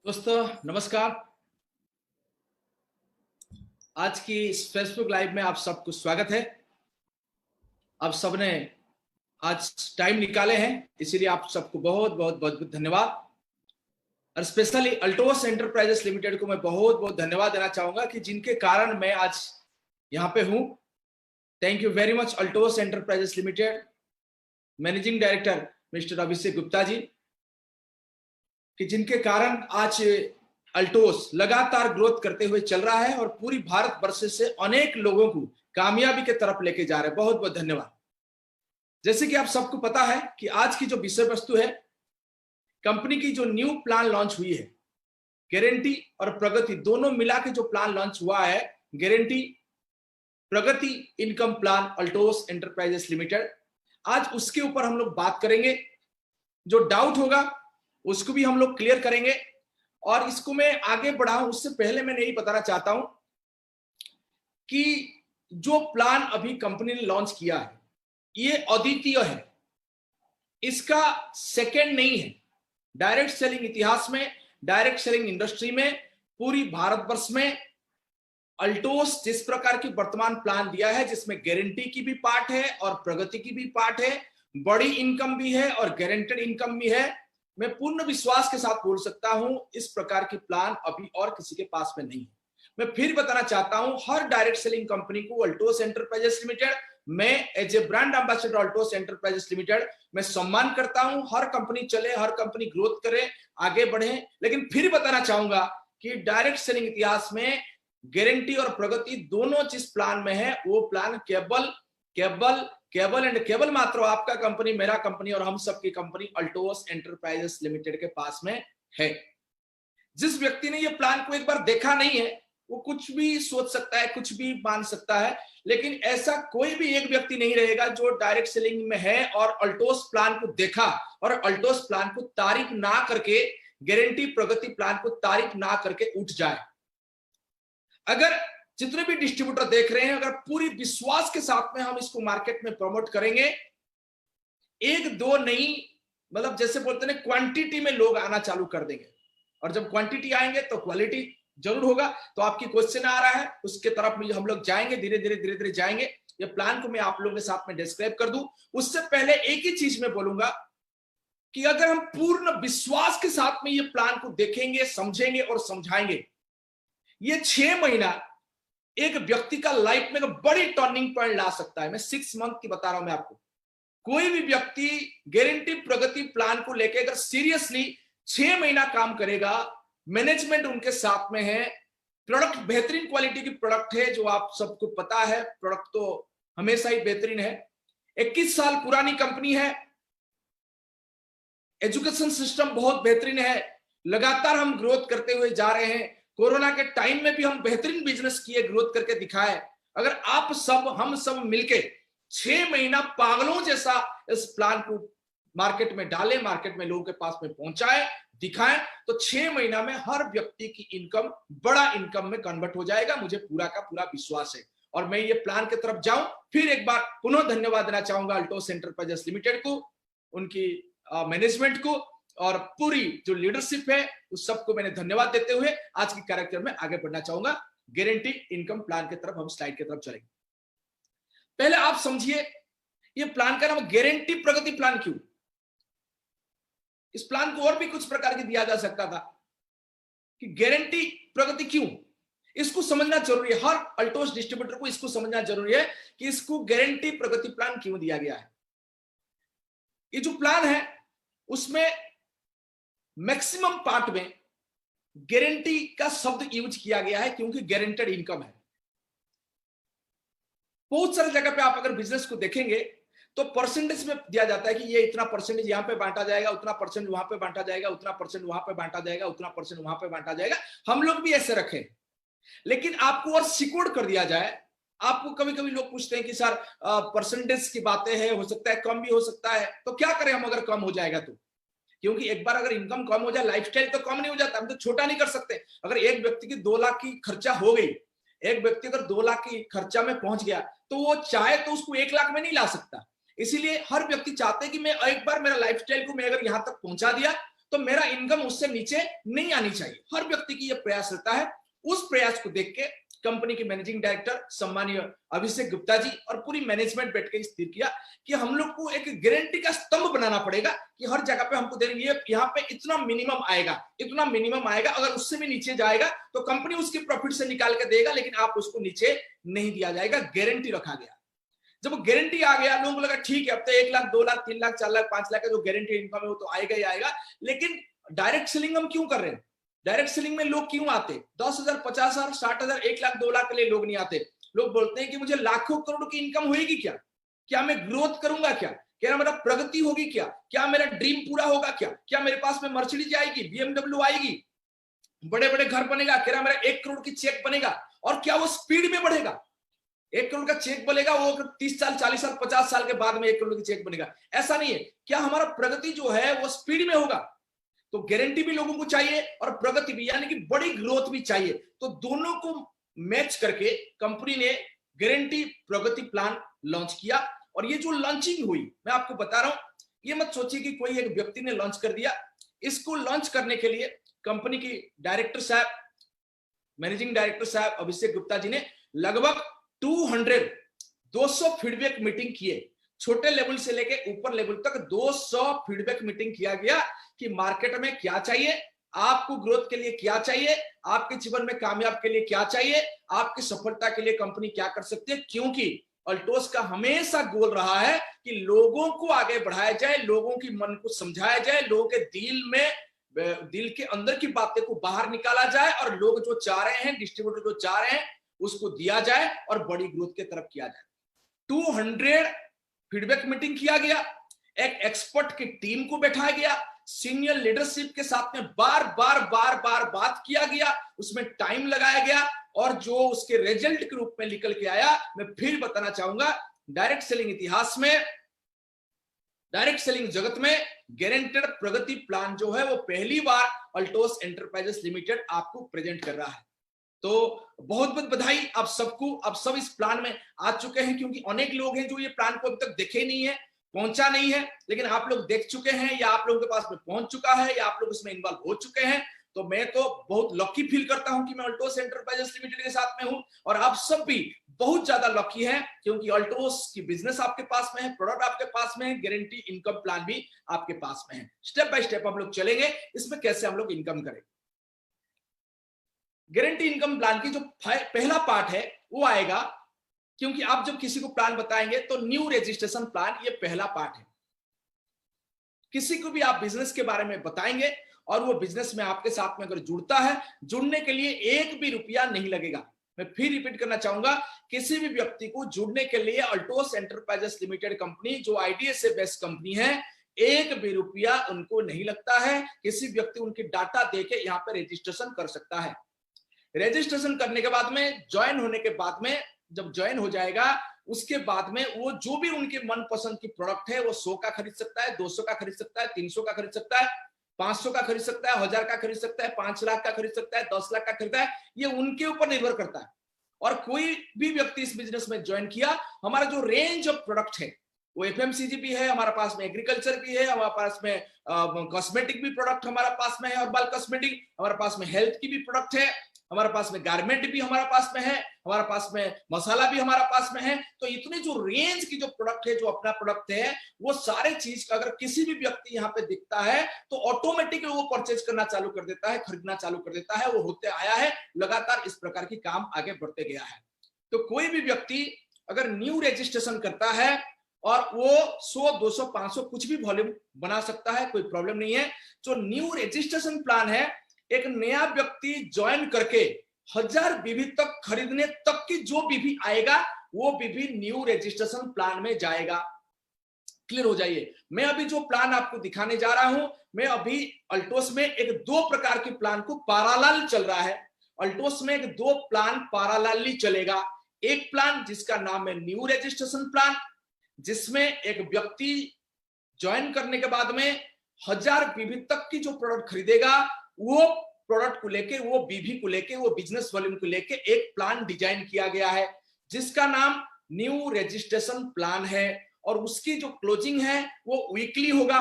दोस्तों नमस्कार। आज की इस फेसबुक लाइव में आप सबको स्वागत है। आप सबने आज टाइम निकाले हैं, इसीलिए आप सबको बहुत बहुत बहुत बहुत धन्यवाद। और स्पेशली अल्टोस एंटरप्राइजेस लिमिटेड को मैं बहुत बहुत धन्यवाद देना चाहूंगा कि जिनके कारण मैं आज यहाँ पे हूँ। Thank you very much Altos enterprises Limited, managing director mister Abhishek Gupta ji, कि जिनके कारण आज अल्टोस लगातार ग्रोथ करते हुए चल रहा है और पूरी भारत वर्ष से अनेक लोगों को कामयाबी के तरफ लेके जा रहे हैं। बहुत बहुत धन्यवाद। जैसे कि आप सबको पता है कि आज की जो विषय वस्तु है, कंपनी की जो न्यू प्लान लॉन्च हुई है, गारंटी और प्रगति दोनों मिला के जो प्लान लॉन्च हुआ है, guarantee Pragati income plan Altos enterprises Limited, आज उसके ऊपर हम लोग बात करेंगे। जो डाउट होगा उसको भी हम लोग क्लियर करेंगे। और इसको मैं आगे बढ़ाऊं उससे पहले मैं यही बताना चाहता हूं कि जो प्लान अभी कंपनी ने लॉन्च किया है ये अद्वितीय है, इसका सेकंड नहीं है। डायरेक्ट सेलिंग इतिहास में, डायरेक्ट सेलिंग इंडस्ट्री में, पूरी भारतवर्ष में अल्टोस जिस प्रकार की वर्तमान प्लान दिया है, जिसमें गारंटी की भी पार्ट है और प्रगति की भी पार्ट है, बड़ी इनकम भी है और गारंटेड इनकम भी है, मैं पूर्ण विश्वास के साथ बोल सकता हूं इस प्रकार की प्लान अभी और किसी के पास में नहीं है। मैं फिर बताना चाहता हूं हर डायरेक्ट सेलिंग कंपनी को अल्टोस एंटरप्राइजेस लिमिटेड, मैं as a brand ambassador Altos enterprises limited मैं सम्मान करता हूं। हर कंपनी चले, हर कंपनी ग्रोथ करे, आगे बढ़े, लेकिन फिर बताना चाहूंगा कि डायरेक्ट सेलिंग इतिहास में गारंटी और प्रगति दोनों जिस प्लान में है वो प्लान केवल केवल केवल एंड केवल मात्र आपका कंपनी, मेरा कंपनी और हम सबकी कंपनी अल्टोस एंटरप्राइजेस लिमिटेड के पास में है। जिस व्यक्ति ने ये प्लान को एक बार देखा नहीं है वो कुछ भी सोच सकता है, कुछ भी मान सकता है, लेकिन ऐसा कोई भी एक व्यक्ति नहीं रहेगा जो डायरेक्ट सेलिंग में है और अल्टोस प्लान को देखा और अल्टोस प्लान को तारीफ ना करके, गारंटी प्रगति प्लान को तारीफ ना करके उठ जाए। अगर जितने भी डिस्ट्रीब्यूटर देख रहे हैं, अगर पूरी विश्वास के साथ में हम इसको मार्केट में प्रमोट करेंगे, एक दो नहीं, मतलब जैसे बोलते हैं क्वांटिटी में लोग आना चालू कर देंगे। और जब क्वांटिटी आएंगे तो क्वालिटी जरूर होगा। तो आपकी क्वेश्चन आ रहा है, उसके तरफ हम लोग जाएंगे, धीरे धीरे जाएंगे। ये प्लान को मैं आप लोगों के साथ में डिस्क्राइब कर दूं, उससे पहले एक ही चीज मैं बोलूंगा कि अगर हम पूर्ण विश्वास के साथ में ये प्लान को देखेंगे, समझेंगे और समझाएंगे, ये 6 महीना एक व्यक्ति का लाइफ में एक बड़ी टर्निंग पॉइंट ला सकता है। मैं 6 मंथ की बता रहा हूं मैं आपको। कोई भी व्यक्ति गारंटी प्रगति प्लान को लेकर अगर सीरियसली 6 महीना काम करेगा, मैनेजमेंट उनके साथ में है, प्रोडक्ट बेहतरीन क्वालिटी की प्रोडक्ट है, जो आप सबको पता है, प्रोडक्ट तो हमेशा ही बेहतरीन है। 21 साल पुरानी कंपनी है, एजुकेशन सिस्टम बहुत बेहतरीन है, लगातार हम ग्रोथ करते हुए जा रहे हैं। कोरोना के टाइम में भी हम बेहतरीन बिजनेस किए, ग्रोथ करके दिखाए। अगर आप सब, हम सब मिलके 6 महीना पागलों जैसा इस प्लान को मार्केट में डाले, मार्केट में लोगों के पास में पहुंचाए, दिखाएं, तो 6 महीना में हर व्यक्ति की इनकम बड़ा इनकम में कन्वर्ट हो जाएगा। मुझे पूरा का पूरा विश्वास है। और मैं ये प्लान की तरफ जाऊं, फिर एक बार पुनः धन्यवाद देना चाहूंगा अल्टोस एंटरप्राइजेस लिमिटेड को, उनकी मैनेजमेंट को और पूरी जो लीडरशिप है उस सबको मैंने धन्यवाद देते हुए आज की कार्यक्रम में आगे बढ़ना चाहूंगा। गारंटी इनकम प्लान की तरफ हम स्लाइड की तरफ चलेंगे। पहले आप समझिए ये प्लान का नाम गारंटी प्रगति प्लान क्यों? इस प्लान को और भी कुछ प्रकार की दिया जा सकता था, कि गारंटी प्रगति क्यों, इसको समझना जरूरी है। हर अल्टोस डिस्ट्रीब्यूटर को इसको समझना जरूरी है कि इसको गारंटी प्रगति प्लान क्यों दिया गया है। ये जो प्लान है उसमें मैक्सिमम पार्ट में गारंटी का शब्द यूज किया गया है, क्योंकि गारंटेड इनकम है। बहुत सारी जगह पे आप अगर बिजनेस को देखेंगे तो परसेंटेज में दिया जाता है कि ये इतना परसेंटेज यहां पे बांटा जाएगा, उतना परसेंट वहां पे बांटा जाएगा, उतना परसेंट वहां पे बांटा जाएगा, उतना परसेंट वहां पे बांटा जाएगा। हम लोग भी ऐसे रखें, लेकिन आपको और सिक्योर कर दिया जाए। आपको कभी कभी लोग पूछते हैं कि सर परसेंटेज की बातें हैं, हो सकता है कम भी हो सकता है, तो क्या करें हम अगर कम हो जाएगा तो? क्योंकि एक बार अगर इनकम कम हो जाए, लाइफस्टाइल तो कम नहीं हो जाता, हम तो छोटा नहीं कर सकते। अगर एक व्यक्ति की 2 लाख की खर्चा हो गई, एक व्यक्ति अगर 2 लाख की खर्चा में पहुंच गया तो वो चाहे तो उसको 1 लाख में नहीं ला सकता। इसीलिए हर व्यक्ति चाहते हैं कि मैं एक बार मेरा लाइफस्टाइल को मैं अगर यहां तक पहुंचा दिया तो मेरा इनकम उससे नीचे नहीं आनी चाहिए। हर व्यक्ति की यह प्रयास रहता है। उस प्रयास को देख के कंपनी के मैनेजिंग डायरेक्टर सम्मानीय अभिषेक गुप्ता जी और पूरी मैनेजमेंट बैठ के स्थिर किया कि हम लोग को एक गारंटी का स्तंभ बनाना पड़ेगा कि हर जगह पे हमको देंगे, यहाँ पे इतना मिनिमम आएगा, इतना मिनिमम आएगा, अगर उससे भी नीचे जाएगा तो कंपनी उसके प्रॉफिट से निकाल के देगा, लेकिन आप उसको नीचे नहीं दिया जाएगा। गारंटी रखा गया। जब गारंटी आ गया, लोगों को लगा ठीक है, अब तो 1 लाख 2 लाख 3 लाख 4 लाख 5 लाख का जो गारंटी इनकम है वो तो आएगा ही आएगा। लेकिन डायरेक्ट सेलिंग हम क्यों कर रहे हैं? डायरेक्ट सेलिंग में लोग क्यों आते? 10,000 50,000 60,000 1 लाख 2 लाख के लिए लोग नहीं आते। लोग बोलते हैं कि मुझे लाखों करोड़ की इनकम होगी क्या, क्या मैं ग्रोथ करूंगा, क्या मेरा प्रगति होगी, क्या मेरा ड्रीम पूरा होगा, क्या मेरे पास में मर्सिडीज आएगी, BMW आएगी, बड़े बड़े घर बनेगा, क्या मेरा 1 करोड़ की चेक बनेगा, और क्या वो स्पीड में बढ़ेगा? 1 करोड़ का चेक बनेगा वो 30 साल 40 साल 50 साल के बाद में 1 करोड़ की चेक बनेगा, ऐसा नहीं है। क्या हमारा प्रगति जो है वो स्पीड में होगा? तो गारंटी भी लोगों को चाहिए और प्रगति भी, यानी कि बड़ी ग्रोथ भी चाहिए। तो दोनों को मैच करके कंपनी ने गारंटी प्रगति प्लान लॉन्च किया। और ये जो लॉन्चिंग हुई, मैं आपको बता रहा हूं, ये मत सोचिए कि कोई एक व्यक्ति ने लॉन्च कर दिया। इसको लॉन्च करने के लिए कंपनी की डायरेक्टर साहब, मैनेजिंग डायरेक्टर साहब अभिषेक गुप्ता जी ने लगभग 200 फीडबैक मीटिंग किए। छोटे लेवल से लेके ऊपर लेवल तक 200 फीडबैक मीटिंग किया गया कि मार्केट में क्या चाहिए, आपको ग्रोथ के लिए क्या चाहिए, आपके जीवन में कामयाब के लिए क्या चाहिए, आपकी सफलता के लिए कंपनी क्या कर सकती है। क्योंकि अल्टोस का हमेशा गोल रहा है कि लोगों को आगे बढ़ाया जाए, लोगों की मन को समझाया जाए, लोगों के दिल के अंदर की बातें को बाहर निकाला जाए, और लोग जो चाह रहे हैं, डिस्ट्रीब्यूटर जो चाह रहे हैं, उसको दिया जाए और बड़ी ग्रोथ की तरफ किया जाए। 200 फीडबैक मीटिंग किया गया, एक एक्सपर्ट की टीम को बैठाया गया, सीनियर लीडरशिप के साथ में बार बार बात किया गया, उसमें टाइम लगाया गया, और जो उसके रिजल्ट के रूप में निकल के आया, मैं फिर बताना चाहूंगा, डायरेक्ट सेलिंग इतिहास में, डायरेक्ट सेलिंग जगत में गारंटेड प्रगति प्लान जो है वो पहली बार अल्टोस एंटरप्राइजेस लिमिटेड आपको प्रेजेंट कर रहा है। तो बहुत बहुत बधाई आप सबको। आप सब इस प्लान में आ चुके हैं, क्योंकि अनेक लोग हैं जो ये प्लान को अभी तक देखे नहीं है, पहुंचा नहीं है, लेकिन आप लोग देख चुके हैं, या आप लोगों के पास में पहुंच चुका है, या आप लोग इसमें इन्वॉल्व हो चुके हैं। तो मैं तो बहुत लकी फील करता हूं कि मैं अल्टोस एंटरप्राइजेस लिमिटेड के साथ में हूं, और आप सब भी बहुत ज्यादा लकी हैं, क्योंकि अल्टोस की बिजनेस आपके पास में है, प्रोडक्ट आपके पास में है, गारंटी इनकम प्लान भी आपके पास में है। स्टेप बाय स्टेप हम लोग चलेंगे इसमें, कैसे हम लोग इनकम करें। गारंटी इनकम प्लान की जो पहला पार्ट है वो आएगा, क्योंकि आप जब किसी को प्लान बताएंगे तो न्यू रजिस्ट्रेशन प्लान, ये पहला पार्ट है। किसी को भी आप बिजनेस के बारे में बताएंगे और वो बिजनेस में आपके साथ में अगर जुड़ता है, जुड़ने के लिए 1 भी रुपया नहीं लगेगा। मैं फिर रिपीट करना चाहूंगा, किसी भी व्यक्ति को जुड़ने के लिए अल्टोस एंटरप्राइजेस लिमिटेड कंपनी, जो आईडीएस से बेस्ट कंपनी है, 1 भी रुपया उनको नहीं लगता है। किसी व्यक्ति उनकी डाटा देके यहाँ पे रजिस्ट्रेशन कर सकता है। रजिस्ट्रेशन करने के बाद में, ज्वाइन होने के बाद में, जब ज्वाइन हो जाएगा उसके बाद में वो जो भी उनके मनपसंद की प्रोडक्ट है वो 100 का खरीद सकता है, 200 का खरीद सकता है, 300 का खरीद सकता है, 500 का खरीद सकता है, 1000 का खरीद सकता है, 5 लाख का खरीद सकता है, 10 लाख का खरीदता है। ये उनके ऊपर निर्भर करता है। और कोई भी व्यक्ति इस बिजनेस में ज्वाइन किया, हमारा जो रेंज ऑफ प्रोडक्ट है वो एफएमसीजी भी है, हमारे पास में एग्रीकल्चर भी है, हमारे पास में कॉस्मेटिक भी प्रोडक्ट हमारे पास में है, और बाल कॉस्मेटिक, हमारे पास में हेल्थ की भी प्रोडक्ट है, हमारे पास में गारमेंट भी हमारे पास में है, हमारे पास में मसाला भी हमारे पास में है। तो इतनी जो रेंज की जो प्रोडक्ट है, जो अपना प्रोडक्ट है, वो सारे चीज का अगर किसी भी व्यक्ति यहाँ पे दिखता है तो ऑटोमेटिकली वो परचेज करना चालू कर देता है, खरीदना चालू कर देता है। वो होते आया है, लगातार इस प्रकार की काम आगे बढ़ते गया है। तो कोई भी व्यक्ति अगर न्यू रजिस्ट्रेशन करता है और वो 100 200 500 कुछ भी वॉल्यूम बना सकता है, कोई प्रॉब्लम नहीं है। जो न्यू रजिस्ट्रेशन प्लान है, एक नया व्यक्ति ज्वाइन करके 1000 बीबी तक खरीदने तक की जो बीबी आएगा, वो बीबी न्यू रजिस्ट्रेशन प्लान में जाएगा। क्लियर हो जाइए। मैं अभी जो प्लान आपको दिखाने जा रहा हूं, मैं अभी अल्टोस में एक 2 प्रकार के प्लान को पैरेलल चल रहा है। अल्टोस में एक 2 प्लान पैरेलली चलेगा। एक प्लान जिसका नाम है न्यू रजिस्ट्रेशन प्लान, जिसमें एक व्यक्ति ज्वाइन करने के बाद में 1000 बीबी तक की जो प्रोडक्ट खरीदेगा, वो प्रोडक्ट को लेके, वो बीबी को लेके, वो बिजनेस वॉल्यूम को लेके एक प्लान डिजाइन किया गया है, जिसका नाम न्यू रजिस्ट्रेशन प्लान है। और उसकी जो क्लोजिंग है वो वीकली होगा।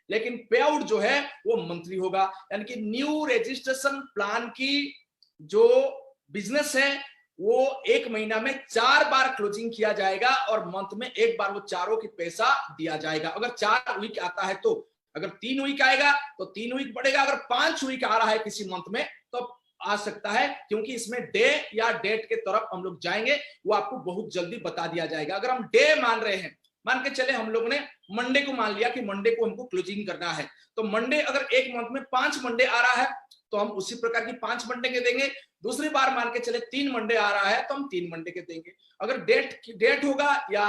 लेकिन पे आउट जो है वो मंथली होगा। यानी कि न्यू रजिस्ट्रेशन प्लान की जो बिजनेस है वो 1 महीना में 4 बार क्लोजिंग किया जाएगा और मंथ में 1 बार वो चारों की पैसा दिया जाएगा। अगर 4 वीक आता है तो, अगर 3 वीक आएगा तो 3 वीक बढ़ेगा, अगर 5 वीक आ रहा है किसी मंथ में तो आ सकता है, क्योंकि इसमें डे या डेट के तरफ हम लोग जाएंगे, वो आपको बहुत जल्दी बता दिया जाएगा। अगर हम डे मान रहे हैं, मान के चले हम लोग ने मंडे को मान लिया कि मंडे को हमको क्लोजिंग करना है, तो मंडे अगर एक मंथ में 5 मंडे आ रहा है तो हम उसी प्रकार की 5 मंडे के देंगे। दूसरी बार मान के चले 3 मंडे आ रहा है तो हम 3 मंडे के देंगे। अगर डेट होगा या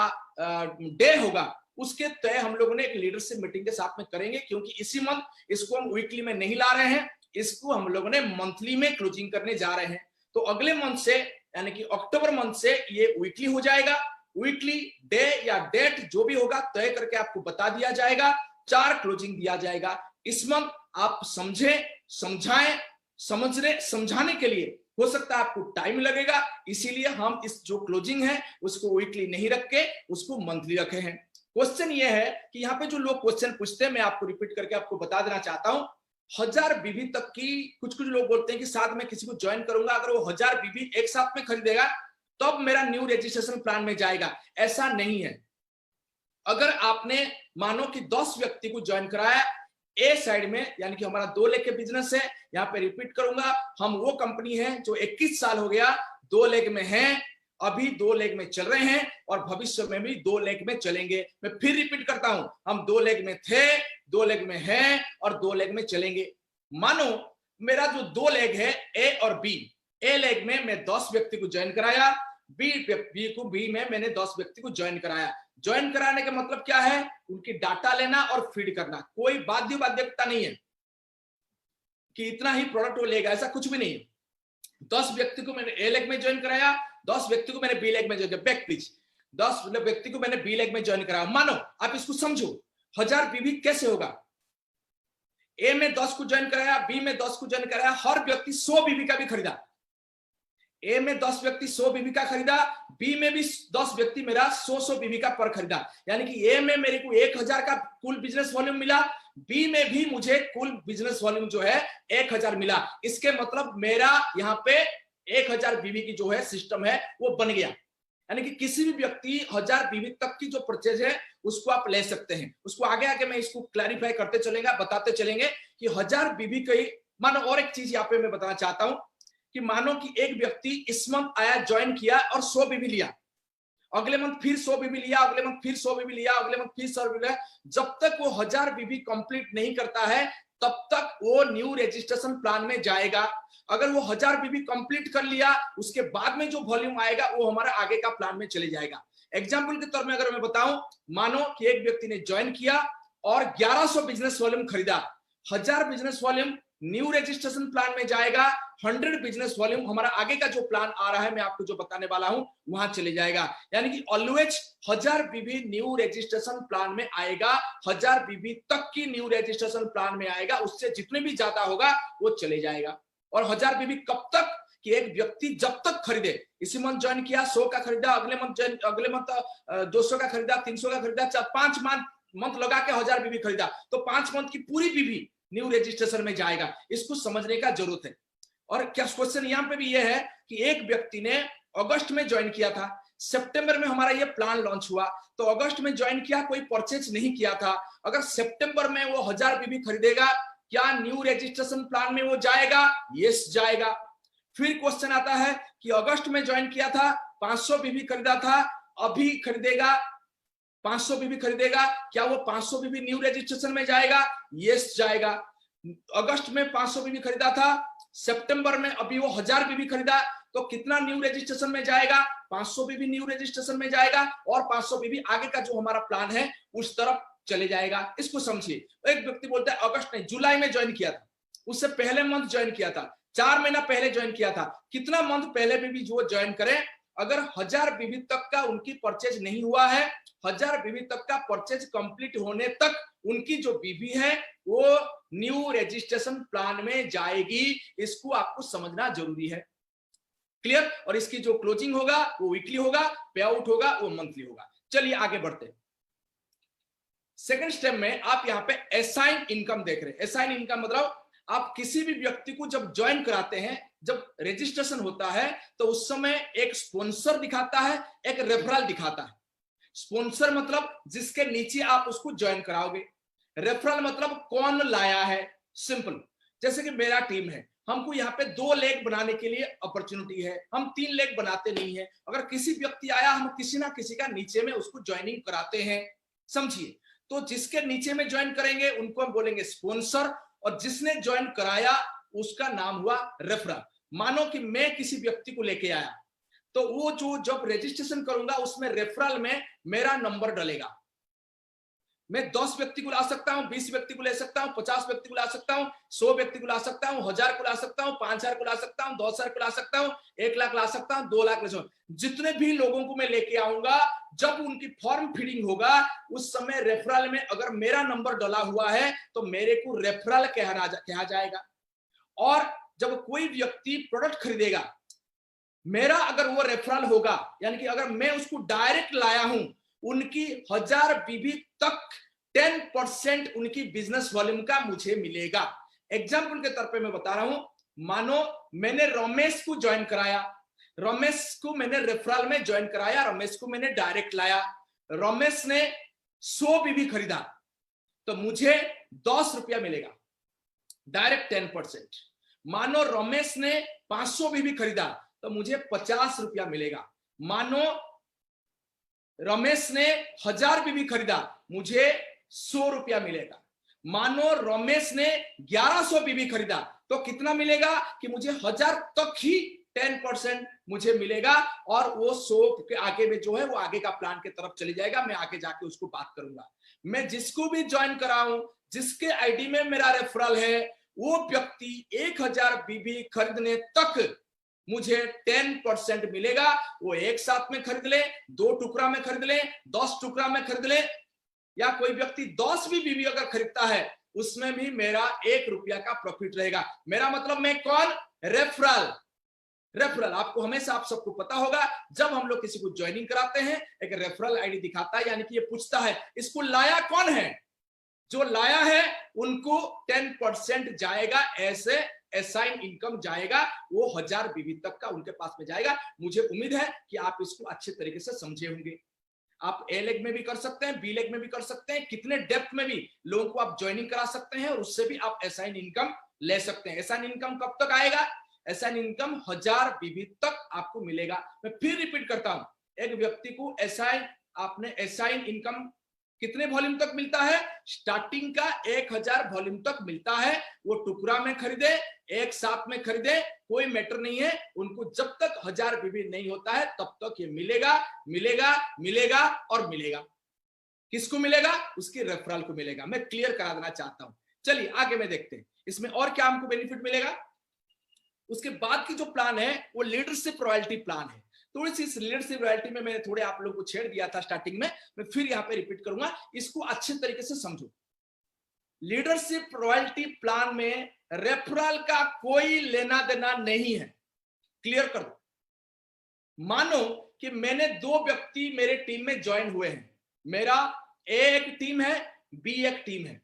डे होगा उसके तय हम लोगों ने एक लीडरशिप मीटिंग के साथ में करेंगे, क्योंकि इसी मंथ इसको हम वीकली में नहीं ला रहे हैं, इसको हम लोगों ने मंथली में क्लोजिंग करने जा रहे हैं। तो अगले मंथ से यानी कि अक्टूबर मंथ से ये वीकली हो जाएगा। वीकली डे या डेट जो भी होगा तय करके आपको बता दिया जाएगा, 4 क्लोजिंग दिया जाएगा। इस मंथ आप समझें, समझाएं, समझाने के लिए हो सकता है आपको टाइम लगेगा, इसीलिए हम इस जो क्लोजिंग है उसको वीकली नहीं रख के उसको मंथली रखे हैं। क्वेश्चन ये है कि यहाँ पे जो लोग क्वेश्चन पूछते हैं मैं आपको रिपीट करके आपको बता देना चाहता हूं। 1000 बीबी तक की कुछ लोग बोलते हैं कि साथ में किसी को ज्वाइन करूंगा, अगर वो 1000 बीबी एक साथ में खरीदेगा तब तो मेरा न्यू रजिस्ट्रेशन प्लान में जाएगा, ऐसा नहीं है। अगर आपने मानो कि 10 व्यक्ति को ज्वाइन कराया ए साइड में, यानी कि हमारा 2 लेग के बिजनेस है, यहाँ पे रिपीट करूंगा, हम वो कंपनी है जो 21 साल हो गया 2 लेग में है, अभी 2 लेग में चल रहे हैं और भविष्य में भी 2 लेग में चलेंगे। मैं फिर रिपीट करता हूं, हम 2 लेग में थे, 2 लेग में हैं और 2 लेग में चलेंगे। मानो मेरा जो 2 लेग है ए और बी, ए लेग में मैं 10 व्यक्ति को ज्वाइन कराया, बी में मैंने 10 व्यक्ति को ज्वाइन कराया। ज्वाइन कराने का मतलब क्या है? उनकी डाटा लेना और फीड करना, कोई बाध्यता नहीं है कि इतना ही प्रोडक्ट वो लेगा, ऐसा कुछ भी नहीं है। 10 व्यक्ति को मैंने ए लेग में ज्वाइन कराया, 10 व्यक्ति को मैंने बी लेग में ज्वाइन किया, बैक प्लीज, 10 व्यक्ति को मैंने बी लेग में ज्वाइन कराया। मानो आप इसको समझो, 1000 बीबी कैसे होगा? ए में 10 को ज्वाइन कराया, बी में 10 को ज्वाइन कराया, हर व्यक्ति 100 बीबी का भी खरीदा। ए में 10 व्यक्ति 100 बीबी का खरीदा, बी में भी 10 व्यक्ति मेरा 100 बीबी का पर खरीदा, यानी कि ए में मेरे को 1000 का कुल बिजनेस वॉल्यूम मिला, बी में भी मुझे कुल बिजनेस वॉल्यूम जो है 1000 मिला। इसके मतलब मेरा यहाँ पे 1000 बीबी की जो है सिस्टम है वो बन गया। यानी कि किसी भी व्यक्ति 1000 बीबी तक की जो परचेज है उसको आप ले सकते हैं। उसको आगे आगे मैं इसको क्लैरिफाई करते चलेंगे, बताते चलेंगे कि 1000 बीबी कई। मानो और एक चीज यहाँ पे मैं बताना चाहता हूं कि मानो कि एक व्यक्ति इस मंथ आया, ज्वाइन किया और 100 बीबी लिया, अगले मंथ फिर 100 बीबी लिया, अगले मंथ फिर 100 बीबी लिया, अगले मंथ फिर 100 बीबी लिया, जब तक वो 1000 बीबी कंप्लीट नहीं करता है तब तक वो न्यू रजिस्ट्रेशन प्लान में जाएगा। अगर वो 1000 बीबी कंप्लीट कर लिया उसके बाद में जो वॉल्यूम आएगा वो हमारा आगे का प्लान में चले जाएगा। एग्जाम्पल के तौर में अगर मैं बताऊं, मानो कि एक व्यक्ति ने ज्वाइन किया और 1100 बिजनेस वॉल्यूम खरीदा, 1000 business volume new registration plan में जाएगा, 100 बिजनेस वॉल्यूम हमारा आगे का जो प्लान आ रहा है मैं आपको जो बताने वाला हूं वहां चले जाएगा। यानी कि ऑलवेज 1000 बीबी न्यू रजिस्ट्रेशन प्लान में आएगा, 1000 बीबी तक की न्यू रजिस्ट्रेशन प्लान में आएगा, उससे जितने भी ज्यादा होगा वो चले जाएगा। और 1000 बीबी कब तक? कि एक व्यक्ति जब तक खरीदे, इसी मंथ ज्वाइन किया 100 का खरीदा, अगले मंथ 200 का खरीदा, 300 का खरीदा, 5 मंथ लगा के 1000 बीबी खरीदा, तो 5 मंथ की पूरी बीबी न्यू रजिस्ट्रेशन में जाएगा। इसको समझने का जरूरत है। और क्या क्वेश्चन यहां पे भी ये है कि एक व्यक्ति ने अगस्त में ज्वाइन किया था, सितंबर में हमारा ये प्लान लॉन्च हुआ, तो अगस्त में ज्वाइन किया, कोई परचेज नहीं किया था, अगर सितंबर में वो 1000 बीबी खरीदेगा, क्या न्यू रजिस्ट्रेशन प्लान में वो जाएगा? यस, जाएगा। फिर क्वेश्चन आता है कि अगस्त में ज्वाइन किया था, 500 बीबी खरीदा था, अभी खरीदेगा 500 बीबी खरीदेगा, क्या वो 500 बीबी न्यू रजिस्ट्रेशन में जाएगा? यस, जाएगा। अगस्त में 500 बीबी खरीदा था, सितंबर में अभी वो 1000 बीबी खरीदा, तो कितना न्यू रजिस्ट्रेशन में जाएगा? 500 बीबी न्यू रजिस्ट्रेशन में जाएगा और 500 बीबी आगे का जो हमारा प्लान है उस तरफ चले जाएगा। इसको समझिए। एक व्यक्ति बोलता है अगस्त नहीं, जुलाई में ज्वाइन किया था, उससे पहले मंथ ज्वाइन किया था, 4 महीना पहले ज्वाइन किया था, कितना मंथ पहले भी जो ज्वाइन करें, अगर 1000 बीबी तक का उनकी परचेज नहीं हुआ है, 1000 बीबी तक का परचेज कंप्लीट होने तक उनकी जो बीबी है वो न्यू रजिस्ट्रेशन प्लान में जाएगी। इसको आपको समझना जरूरी है। क्लियर? और इसकी जो क्लोजिंग होगा वो वीकली होगा, पे आउट होगा वो मंथली होगा। चलिए आगे बढ़ते हैं। सेकंड स्टेप में आप यहाँ पे असाइन इनकम देख रहे हैं। असाइन इनकम मतलब आप किसी भी व्यक्ति को जब ज्वाइन कराते हैं, जब रजिस्ट्रेशन होता है, तो उस समय एक स्पॉन्सर दिखाता है, एक रेफरल दिखाता है। स्पॉन्सर मतलब जिसके नीचे आप उसको ज्वाइन कराओगे, रेफरल मतलब कौन लाया है। सिंपल, जैसे कि मेरा टीम है, हमको यहाँ पे 2 लेग बनाने के लिए अपॉर्चुनिटी है, हम 3 लेग बनाते नहीं है। अगर किसी व्यक्ति आया, हम किसी ना किसी का नीचे में उसको ज्वाइनिंग कराते हैं, समझिए। तो जिसके नीचे में ज्वाइन करेंगे उनको हम बोलेंगे स्पॉन्सर, और जिसने ज्वाइन कराया उसका नाम हुआ रेफरल। मानो कि मैं किसी व्यक्ति को लेके आया, तो वो जो जब रजिस्ट्रेशन करूंगा उसमें रेफरल में मेरा नंबर डलेगा। मैं 10 व्यक्ति को ला सकता हूं, 20 व्यक्ति को ले सकता हूं, 50 व्यक्ति को ला सकता हूं, 100 व्यक्ति को ला सकता हूं, 1000 को ला सकता हूं, 5000 को ला सकता हूं, 10,000 को ला सकता हूं, 1 लाख ला सकता हूं, 2 लाख ला सकता हूं। जितने भी लोगों को मैं लेके आऊंगा, जब उनकी फॉर्म फिलिंग होगा उस समय रेफरल में अगर मेरा नंबर डला हुआ है तो मेरे को रेफरल कहा जाएगा। और जब कोई व्यक्ति प्रोडक्ट खरीदेगा, मेरा अगर वो रेफरल होगा, यानी कि अगर मैं उसको डायरेक्ट लाया हूं, उनकी 1000 बीबी तक 10% उनकी बिजनेस वॉल्यूम का मुझे मिलेगा। एग्जाम्पल के तौर पे मैं बता रहा हूं, मानो मैंने रमेश को ज्वाइन कराया, रमेश को मैंने रेफरल में ज्वाइन कराया, रमेश को मैंने डायरेक्ट लाया, रमेश ने 100 बीबी खरीदा तो मुझे 10 रुपया मिलेगा, डायरेक्ट 10%। मानो रमेश ने 500 बीबी खरीदा तो मुझे 50 रुपया मिलेगा। मानो रमेश ने 1000 बीबी खरीदा, मुझे 100 रुपया मिलेगा। मानो रमेश ने 1100 बीबी खरीदा तो कितना मिलेगा कि मुझे 1000 तक ही 10% मुझे मिलेगा, और वो 100 के आगे में जो है वो आगे का प्लान के तरफ चली जाएगा। मैं आगे जाके उसको बात करूंगा। मैं जिसको भी ज्वाइन कराऊं, जिसके आईडी में मेरा रेफरल है, वो व्यक्ति 1000 बीबी खरीदने तक मुझे 10% मिलेगा। वो एक साथ में खरीद ले, 2 टुकड़ा में खरीद ले, 10 टुकड़ा में खरीद ले, या कोई व्यक्ति 10 भी बीबी अगर खरीदता है उसमें भी मेरा 1 रुपया का प्रॉफिट रहेगा। मेरा मतलब मैं कौन? रेफरल। रेफरल आपको हमेशा, आप सबको पता होगा, जब हम लोग किसी को ज्वाइनिंग कराते हैं एक रेफरल आईडी दिखाता है, यानी कि ये पूछता है इसको लाया कौन है। जो लाया है उनको 10% जाएगा, ऐसे असाइन इनकम जाएगा, वो 1000 बीबी तक का उनके पास में जाएगा। मुझे उम्मीद है कि आप इसको अच्छे तरीके से समझे होंगे। आप ए लेग में भी कर सकते हैं, बी लेग में भी कर सकते हैं, कितने डेप्थ में भी लोगों को आप ज्वाइनिंग करा सकते हैं और उससे भी आप असाइन इनकम ले सकते हैं। असाइन इनकम कब तक आएगा? असाइन इनकम 1000 बीबी तक आपको मिलेगा। मैं फिर रिपीट करता हूं, एक व्यक्ति को असाइन इनकम कितने वॉल्यूम तक मिलता है? स्टार्टिंग का 1000 वॉल्यूम तक मिलता है। वो टुकड़ा में खरीदे, एक साथ में खरीदे, कोई मैटर नहीं है, उनको जब तक 1000 बीबी नहीं होता है तब तक ये मिलेगा मिलेगा मिलेगा और मिलेगा। किसको मिलेगा? उसकी रेफरल को मिलेगा। मैं क्लियर करा देना चाहता हूं। चलिए आगे में देखते हैं इसमें और क्या हमको बेनिफिट मिलेगा। उसके बाद की जो प्लान है वो लीडरशिप रॉयल्टी प्लान है। थोड़ी सी इस लीडरशिप रॉयल्टी में मैंने थोड़े आप लोगों को छेड़ दिया था स्टार्टिंग में, मैं फिर यहाँ पे रिपीट करूंगा, इसको अच्छे तरीके से समझो। लीडरशिप रॉयल्टी प्लान में रेफरल का कोई लेना देना नहीं है। क्लियर कर दो। मानो कि मैंने 2 व्यक्ति मेरे टीम में ज्वाइन हुए हैं, मेरा ए एक टीम है, बी एक टीम है।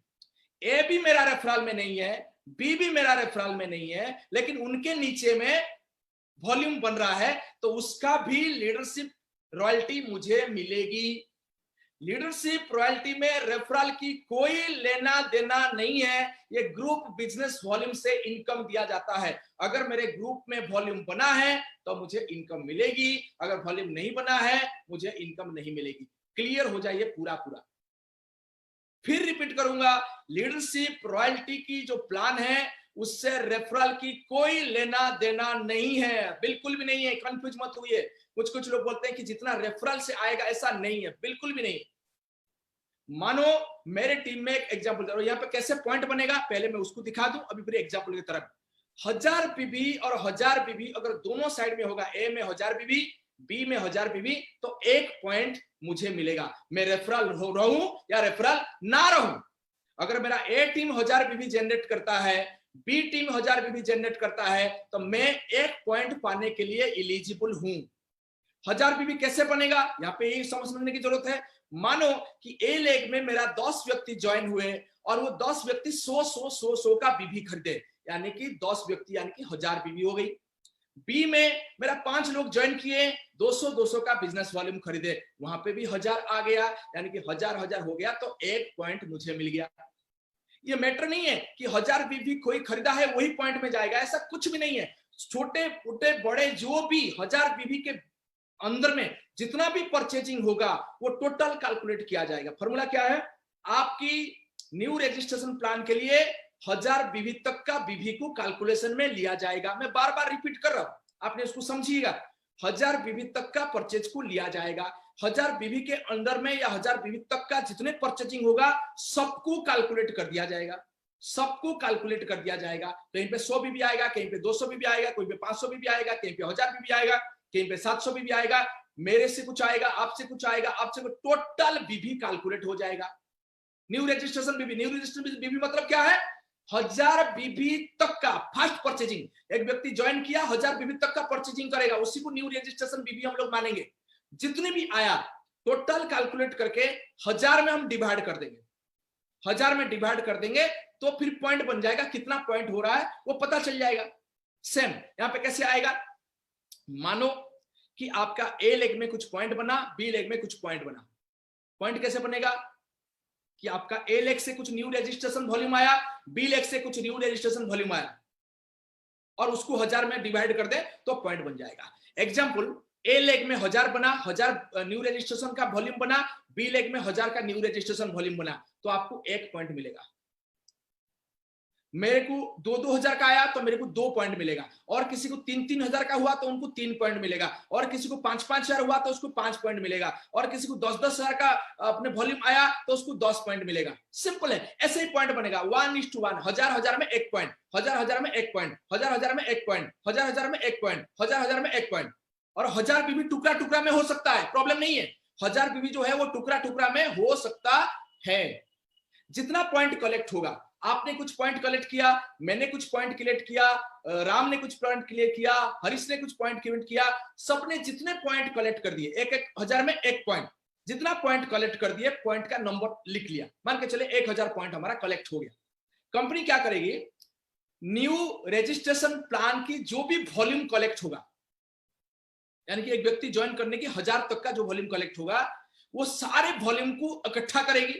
ए भी मेरा रेफरल में नहीं है, बी भी मेरा रेफरल में नहीं है, लेकिन उनके नीचे में वॉल्यूम बन रहा है, तो उसका भी लीडरशिप रॉयल्टी मुझे मिलेगी। लीडरशिप रॉयल्टी में रेफरल की कोई लेना देना नहीं है। ये ग्रुप बिजनेस वॉल्यूम से इनकम दिया जाता है। अगर मेरे ग्रुप में वॉल्यूम बना है तो मुझे इनकम मिलेगी, अगर वॉल्यूम नहीं बना है मुझे इनकम नहीं मिलेगी। क्लियर हो जाइए पूरा पूरा। फिर रिपीट करूंगा, लीडरशिप रॉयल्टी की जो प्लान है उससे रेफरल की कोई लेना देना नहीं है, बिल्कुल भी नहीं है। कंफ्यूज मत हुइए। कुछ लोग बोलते हैं कि जितना रेफरल से आएगा, ऐसा नहीं है, बिल्कुल भी नहीं। मानो मेरे टीम में एक एग्जांपल दे रहा हूं, यहाँ पे कैसे पॉइंट बनेगा पहले मैं उसको दिखा दूं, अभी फिर एग्जांपल की तरफ। 1000 बीबी और 1000 बीबी अगर दोनों साइड में होगा, ए में 1000 बीबी, बी में 1000 बीबी, तो 1 पॉइंट मुझे मिलेगा। मैं रेफरल रहूं या रेफरल ना रहूं। अगर मेरा ए टीम 1000 बीबी जनरेट करता है, बी टीम 1000 बीबी जनरेट करता है, तो मैं 1 पॉइंट पाने के लिए एलिजिबल हूं। 1000 बीबी कैसे बनेगा, यहाँ पे यही समझने की जरूरत है। मानो कि ए लेग में मेरा 10 व्यक्ति ज्वाइन हुए और वो 10 व्यक्ति 100 का बीवी खरीदे, यानी कि 10 व्यक्ति यानी कि 1000 बीवी हो गई। बी में मेरा 5 लोग ज्वाइन किए, 200 का बिजनेस वॉल्यूम खरीदे, वहां पे भी 1000 आ गया, यानी कि 1000 हो गया, तो 1 पॉइंट मुझे मिल गया। ये मैटर नहीं है कि 1000 बीवी कोई खरीदा है वही पॉइंट में जाएगा, ऐसा कुछ भी नहीं है। छोटे छोटे बड़े जो भी 1000 बीवी के अंदर में जितना भी परचेजिंग होगा वो टोटल कैलकुलेट किया जाएगा। फॉर्मूला क्या है? आपकी न्यू रजिस्ट्रेशन प्लान के लिए 1000 बीवी तक का बीवी को कैलकुलेशन में लिया जाएगा। मैं बार बार रिपीट कर रहा हूं, आपने इसको समझिएगा। 1000 बीवी तक का परचेज को लिया जाएगा। 1000 बीवी के अंदर में या 1000 बीवी तक का जितने परचेजिंग होगा सबको कैलकुलेट कर दिया जाएगा, सबको कैलकुलेट कर दिया जाएगा। कहीं पे 100 बीवी आएगा, कहीं पे 200 बीवी आएगा, कहीं पे 500 बीवी आएगा, कहीं पे 1000 बीवी आएगा, कहीं पे 700 बीवी आएगा, मेरे से कुछ आएगा, आपसे कुछ आएगा, आपसे कुछ, टोटल बीवी कैलकुलेट हो जाएगा। न्यू रजिस्ट्रेशन बीवी, न्यू रजिस्ट्रेशन बीवी मतलब क्या है? 1000 बीवी तक का फर्स्ट परचेजिंग, एक व्यक्ति ज्वाइन किया 1000 बीवी तक का परचेजिंग करेगा, उसी को न्यू रजिस्ट्रेशन बीवी हम लोग मानेंगे। जितने भी आया टोटल कैलकुलेट करके 1000 में हम डिवाइड कर देंगे, 1000 में डिवाइड कर देंगे तो फिर पॉइंट बन जाएगा, कितना पॉइंट हो रहा है वो पता चल जाएगा। सेम यहां पे कैसे आएगा? मानो कि आपका ए लेग में कुछ पॉइंट बना, बी लेग में कुछ पॉइंट बना। पॉइंट कैसे बनेगा कि आपका ए लेग से कुछ न्यू रजिस्ट्रेशन वॉल्यूम आया, बी लेग से कुछ न्यू रजिस्ट्रेशन वॉल्यूम आया और उसको 1000 में डिवाइड कर दे तो पॉइंट बन जाएगा। एग्जांपल, ए लेग में 1000 बना, 1000 न्यू रजिस्ट्रेशन का वॉल्यूम बना, बी लेग में 1000 का न्यू रजिस्ट्रेशन वॉल्यूम बना, तो आपको 1 पॉइंट मिलेगा। मेरे को 2-2000 का आया तो मेरे को 2 पॉइंट मिलेगा, और किसी को 3-3000 का हुआ तो उनको 3 पॉइंट मिलेगा, और किसी को 5-5000 हुआ तो उसको 5 पॉइंट मिलेगा, और किसी को 10-10,000 का अपने वॉल्यूम आया तो उसको 10 पॉइंट मिलेगा। सिंपल है, ऐसे ही पॉइंट बनेगा 1:1, 1000 में 1 पॉइंट, 1000 में 1 पॉइंट, 1000 में 1 पॉइंट, 1000 में 1 पॉइंट, 1000 में 1 पॉइंट। और 1000 बीवी टुकड़ा टुकड़ा में हो सकता है, प्रॉब्लम नहीं है। 1000 बीवी जो है वो टुकड़ा टुकड़ा में हो सकता है। जितना पॉइंट कलेक्ट होगा, आपने कुछ पॉइंट कलेक्ट किया, मैंने कुछ पॉइंट कलेक्ट किया, राम ने कुछ पॉइंट कलेक्ट किया, हरीश ने कुछ पॉइंट कलेक्ट किया, सबने जितने पॉइंट कलेक्ट कर दिए, एक 1000 में 1 पॉइंट, जितना पॉइंट कलेक्ट कर दिए पॉइंट का नंबर लिख लिया, मान के चले 1000 पॉइंट हमारा कलेक्ट हो गया। कंपनी क्या करेगी? न्यू रजिस्ट्रेशन प्लान की जो भी वॉल्यूम कलेक्ट होगा, यानी कि एक व्यक्ति ज्वाइन करने की 1000 तक का जो वॉल्यूम कलेक्ट होगा, वो सारे वॉल्यूम को इकट्ठा करेगी।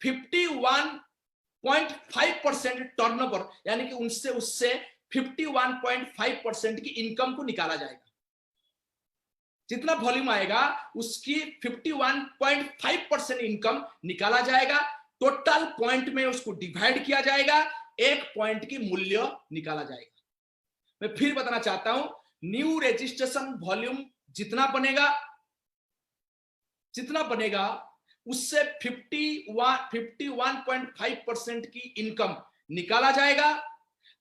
51.5% टर्नओवर, यानी कि उससे 51.5% की इनकम को निकाला जाएगा। जितना वॉल्यूम आएगा उसकी 51.5% इनकम निकाला जाएगा। टोटल पॉइंट में उसको डिवाइड किया जाएगा, 1 पॉइंट की मूल्य निकाला जाएगा। मैं फिर बताना चाहता हूं, न्यू रजिस्ट्रेशन वॉल्यूम जितना बनेगा उससे 51.5% की इनकम निकाला जाएगा।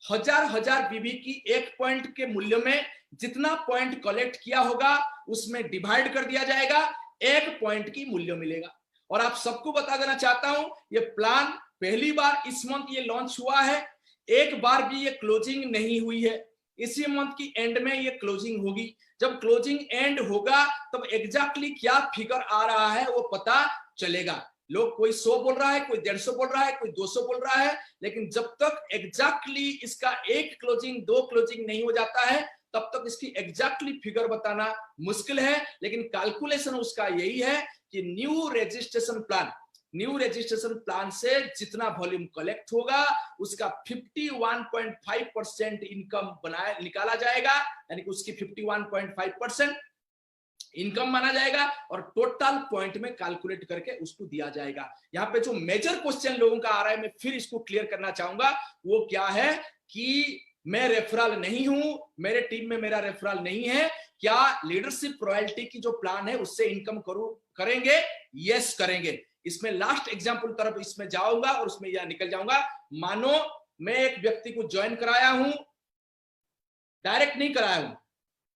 1000 बीवी की 1 पॉइंट के मूल्य में जितना पॉइंट कलेक्ट किया होगा उसमें डिवाइड कर दिया जाएगा, 1 पॉइंट की मूल्य मिलेगा। और आप सबको बता देना चाहता हूं, ये प्लान पहली बार इस मंथ ये लॉन्च हुआ है, एक बार भी ये क्लोजिंग नहीं हुई है। इसी मंथ की एंड में ये क्लोजिंग होगी। जब क्लोजिंग एंड होगा तब एग्जैक्टली क्या फिगर आ रहा है वो पता चलेगा। लोग कोई 100 बोल रहा है, कोई 150 बोल रहा है, कोई 200 बोल रहा है, लेकिन जब तक एग्जैक्टली इसका 1 क्लोजिंग 2 क्लोजिंग नहीं हो जाता है तब तक इसकी एग्जैक्टली फिगर बताना मुश्किल है। लेकिन कैलकुलेशन उसका यही है कि न्यू रजिस्ट्रेशन प्लान से जितना वॉल्यूम कलेक्ट होगा उसका 51.5% इनकम निकाला जाएगा, यानी कि उसकी 51.5% इनकम माना जाएगा और टोटल पॉइंट में कैलकुलेट करके उसको दिया जाएगा। यहाँ पे जो मेजर क्वेश्चन लोगों का आ रहा है, मैं फिर इसको क्लियर करना चाहूंगा, वो क्या है कि मैं रेफरल नहीं हूं, मेरे टीम में मेरा रेफरल नहीं है, क्या लीडरशिप रॉयल्टी की जो प्लान है उससे इनकम करेंगे? यस करेंगे। इसमें लास्ट एग्जांपल तरफ इसमें जाऊंगा और उसमें यह निकल जाऊंगा। मानो मैं एक व्यक्ति को ज्वाइन कराया हूं, डायरेक्ट नहीं कराया हूं,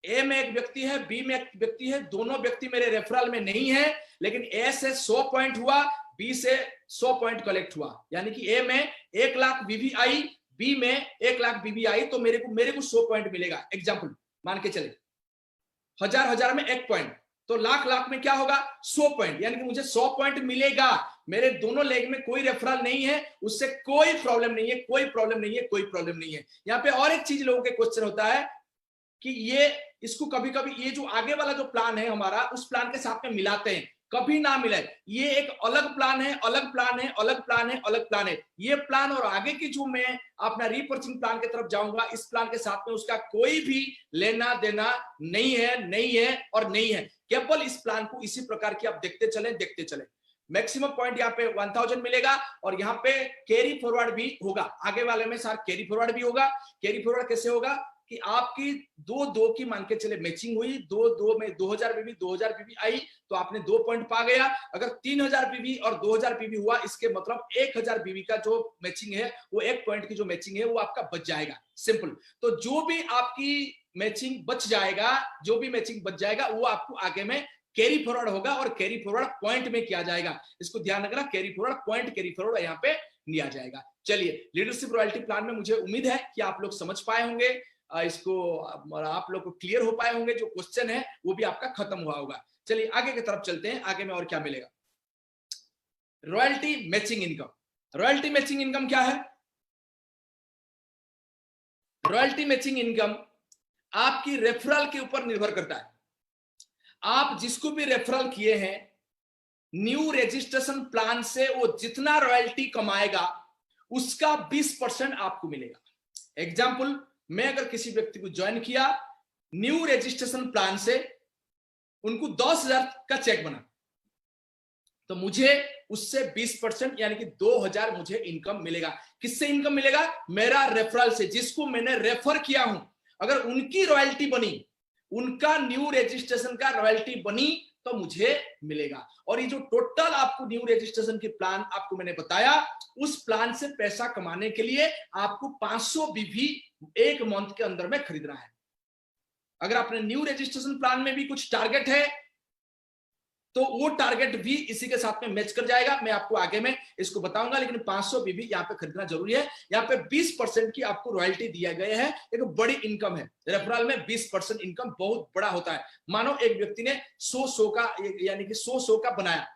ए में एक व्यक्ति है, बी में एक व्यक्ति है, दोनों व्यक्ति मेरे रेफरल में नहीं है, लेकिन ए से 100 पॉइंट हुआ, बी से 100 पॉइंट कलेक्ट हुआ, यानी कि ए में 1 लाख बीवी आई, बी में 1 लाख बीवी आई, तो मेरे को 100 पॉइंट मिलेगा। एग्जांपल मान के चले 1000 में 1 पॉइंट, तो लाख में क्या होगा 100 पॉइंट, यानी कि मुझे 100 पॉइंट मिलेगा। मेरे दोनों लेग में कोई रेफरल नहीं है, उससे कोई प्रॉब्लम नहीं है, कोई प्रॉब्लम नहीं है, कोई प्रॉब्लम नहीं है। यहाँ पे और एक चीज लोगों के क्वेश्चन होता है कि ये इसको कभी कभी ये जो आगे वाला जो प्लान है हमारा उस प्लान के साथ में मिलाते हैं, कभी ना मिले। ये एक अलग प्लान है, अलग प्लान है, अलग प्लान है, अलग प्लान है। ये प्लान और आगे की जो मैं अपना रीपर्चेजिंग प्लान की तरफ जाऊंगा, इस प्लान के साथ में उसका कोई भी लेना देना नहीं है, नहीं है और नहीं है। केवल इस प्लान को इसी प्रकार की आप देखते चले। मैक्सिमम पॉइंट यहाँ पे 1000 मिलेगा और यहाँ पे कैरी फॉरवर्ड भी होगा। आगे वाले में सर कैरी फॉरवर्ड भी होगा। कैरी फॉरवर्ड कैसे होगा कि आपकी 2-2 की मान के चले मैचिंग हुई, 2-2 में 2000 पीवी आई तो आपने 2 पॉइंट पा गया। अगर 3000 पीवी और 2000 पीवी हुआ, इसके मतलब 1000 पीवी का जो मैचिंग है वो 1 पॉइंट की जो मैचिंग है वो आपका बच जाएगा। सिंपल। तो जो भी आपकी मैचिंग बच जाएगा, जो भी मैचिंग बच जाएगा वो आपको आगे में कैरी फॉरवर्ड होगा और कैरी फॉरवर्ड पॉइंट में किया जाएगा। इसको ध्यान रखना, carry forward point, carry forward यहाँ पे लिया जाएगा। चलिए, लीडरशिप रॉयल्टी प्लान में मुझे उम्मीद है कि आप लोग समझ पाए होंगे, इसको आप लोग को क्लियर हो पाए होंगे। जो क्वेश्चन है वो भी आपका खत्म हुआ होगा। चलिए आगे की तरफ चलते हैं। आगे में और क्या मिलेगा? Royalty matching income. Royalty matching income क्या है? रॉयल्टी मैचिंग इनकम आपकी रेफरल के ऊपर निर्भर करता है। आप जिसको भी रेफरल किए हैं, न्यू रजिस्ट्रेशन प्लान से वो जितना रॉयल्टी कमाएगा उसका 20% आपको मिलेगा। एग्जाम्पल, मैं अगर किसी व्यक्ति को ज्वाइन किया न्यू रजिस्ट्रेशन प्लान से, उनको 10,000 का चेक बना, तो मुझे उससे 20% यानी कि 2,000 मुझे इनकम मिलेगा। किससे इनकम मिलेगा? मेरा रेफरल से, जिसको मैंने रेफर किया हूं। अगर उनकी रॉयल्टी बनी, उनका न्यू रजिस्ट्रेशन का रॉयल्टी बनी तो मुझे मिलेगा। और ये जो टोटल आपको न्यू रजिस्ट्रेशन की प्लान आपको मैंने बताया, उस प्लान से पैसा कमाने के लिए आपको 500 बीवी एक मंथ के अंदर में खरीदना है। अगर आपने न्यू रजिस्ट्रेशन प्लान में भी कुछ टारगेट है तो वो टारगेट भी इसी के साथ में मैच कर जाएगा। मैं आपको आगे में इसको बताऊंगा, लेकिन 500 बीवी यहाँ पे खरीदना जरूरी है। यहाँ पे 20% की आपको रॉयल्टी दिया गया है। एक बड़ी इनकम है रेफरल में। 20% इनकम बहुत बड़ा होता है। मानो एक व्यक्ति ने 100 का यानी कि 100 का बनाया,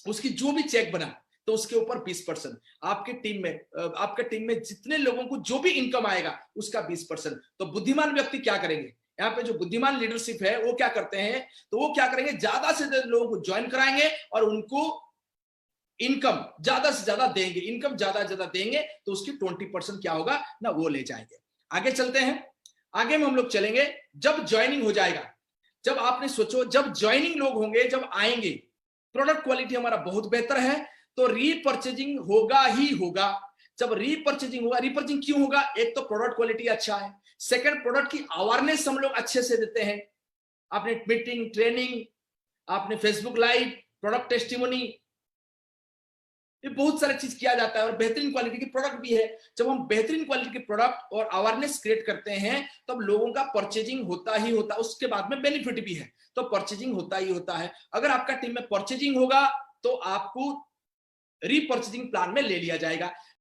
उसकी जो भी चेक बना तो उसके ऊपर 20%। आपके टीम में जितने लोगों को जो भी इनकम आएगा उसका 20%। तो बुद्धिमान व्यक्ति क्या करेंगे? यहाँ पे जो बुद्धिमान लीडरशिप है वो क्या करते हैं, तो वो क्या करेंगे, ज्यादा से ज्यादा लोगों को ज्वाइन कराएंगे और उनको इनकम ज्यादा से ज्यादा देंगे। इनकम ज्यादा से ज्यादा देंगे तो उसकी 20% क्या होगा ना, वो ले जाएंगे। आगे चलते हैं। आगे में हम लोग चलेंगे जब ज्वाइनिंग हो जाएगा। जब आपने सोचो, जब ज्वाइनिंग लोग होंगे, जब आएंगे, प्रोडक्ट क्वालिटी हमारा बहुत बेहतर है तो रीपर्चेजिंग होगा ही होगा। जब रीपर्चेजिंग होगा, रीपर्चेजिंग क्यों होगा? एक तो प्रोडक्ट क्वालिटी अच्छा है, सेकंड प्रोडक्ट की अवेयरनेस हम लोग अच्छे से देते हैं। आपने मीटिंग, ट्रेनिंग, आपने फेसबुक लाइव, प्रोडक्ट टेस्टिमोनी, ये बहुत सारी चीज किया जाता है और बेहतरीन क्वालिटी की प्रोडक्ट भी है। जब हम बेहतरीन क्वालिटी के प्रोडक्ट और अवेयरनेस क्रिएट करते हैं तब लोगों का परचेजिंग होता ही होता है। उसके बाद में बेनिफिट भी है, तो परचेजिंग होता ही होता है। अगर आपका टीम में परचेजिंग होगा तो आपको रीपर्चेजिंग प्लान में ले लिया जाएगा।